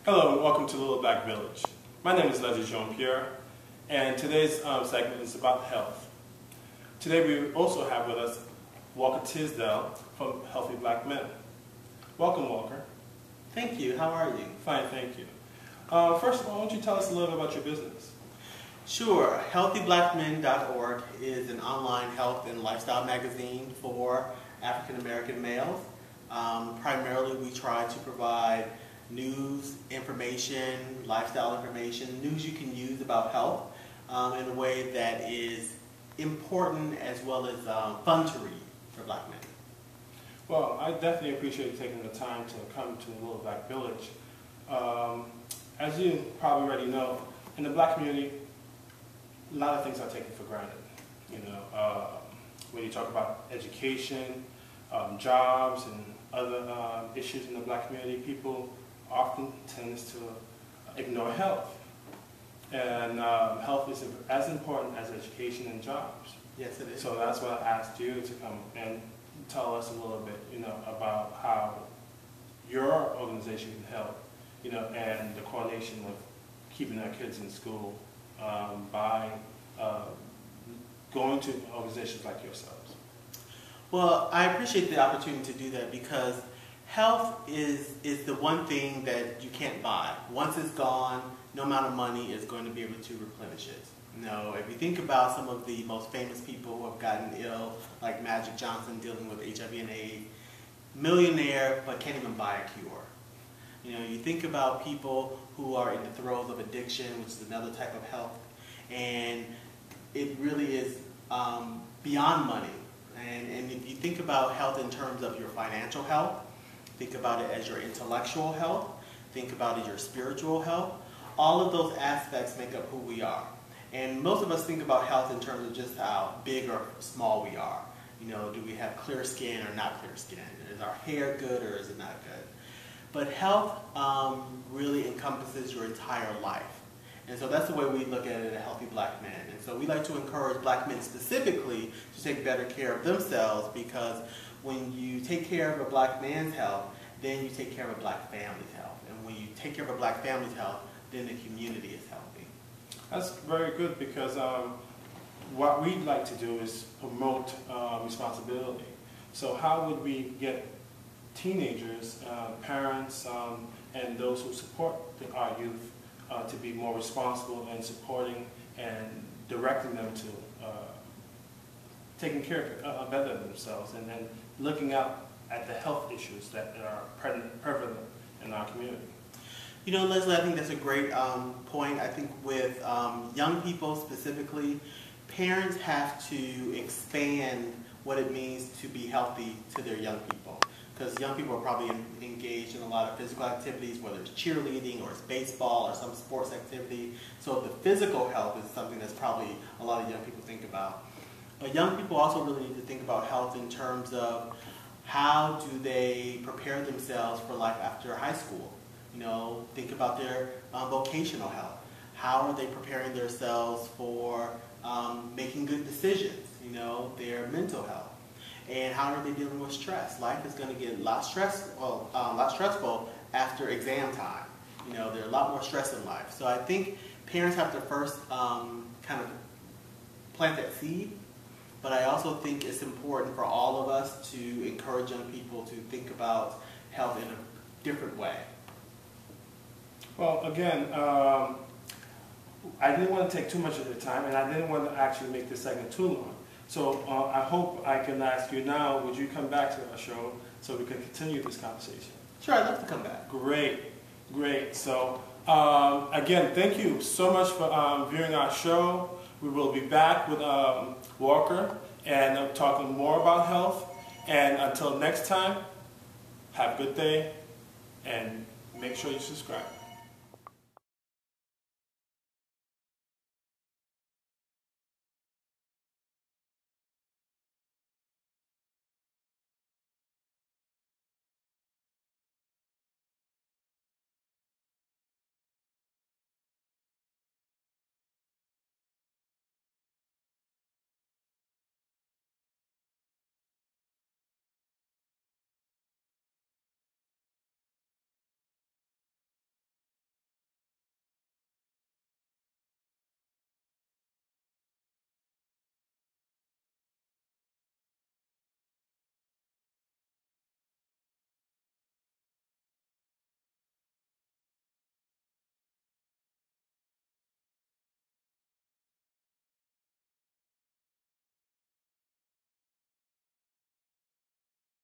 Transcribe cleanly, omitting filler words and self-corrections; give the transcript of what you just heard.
Hello and welcome to Little Black Village. My name is Jean-Pierre, and today's segment is about health. Today we also have with us Wallker Tisdale from Healthy Black Men. Welcome, Wallker. Thank you. How are you? Fine, thank you. First of all, why don't you tell us a little bit about your business? Sure. HealthyBlackMen.org is an online health and lifestyle magazine for African American males. Primarily, we try to provide news, information, lifestyle information, news you can use about health in a way that is important as well as fun to read for Black men. Well, I definitely appreciate you taking the time to come to Little Black Village. As you probably already know, in the Black community, a lot of things are taken for granted. You know, when you talk about education, jobs, and other issues in the Black community, people often tends to ignore health. And health is as important as education and jobs. Yes, it is. So that's why I asked you to come and tell us a little bit, you know, about how your organization can help, you know, and the coordination of keeping our kids in school by going to organizations like yourselves. Well, I appreciate the opportunity to do that because health is the one thing that you can't buy. Once it's gone, no amount of money is going to be able to replenish it. You know, if you think about some of the most famous people who have gotten ill, like Magic Johnson dealing with HIV and AIDS, millionaire but can't even buy a cure. You know, you think about people who are in the throes of addiction, which is another type of health, and it really is beyond money. And if you think about health in terms of your financial health, think about it as your intellectual health, think about it as your spiritual health, all of those aspects make up who we are. And most of us think about health in terms of just how big or small we are. You know, do we have clear skin or not clear skin? Is our hair good or is it not good? But health really encompasses your entire life. And so that's the way we look at it at Healthy Black Men. And so we like to encourage Black men specifically to take better care of themselves, because when you take care of a Black man's health, then you take care of a Black family's health. And when you take care of a Black family's health, then the community is healthy. That's very good, because what we'd like to do is promote responsibility. So how would we get teenagers, parents, and those who support our youth to be more responsible in supporting and directing them to taking care of better themselves, and then looking out at the health issues that are prevalent in our community? You know, Leslie, I think that's a great point. I think with young people specifically, parents have to expand what it means to be healthy to their young people. Because young people are probably engaged in a lot of physical activities, whether it's cheerleading or it's baseball or some sports activity. So the physical health is something that's probably a lot of young people think about. But young people also really need to think about health in terms of how do they prepare themselves for life after high school. You know, think about their vocational health. How are they preparing themselves for making good decisions? You know, their mental health. And how are they dealing with stress? Life is going to get a lot stressful after exam time. You know, there's a lot more stress in life. So I think parents have to first kind of plant that seed. But I also think it's important for all of us to encourage young people to think about health in a different way. Well, again, I didn't want to take too much of your time, and I didn't want to actually make this segment too long. So I hope I can ask you now, would you come back to our show so we can continue this conversation? Sure, I'd love to come back. Great, great. So again, thank you so much for viewing our show. We will be back with Wallker and talking more about health. And until next time, have a good day and make sure you subscribe.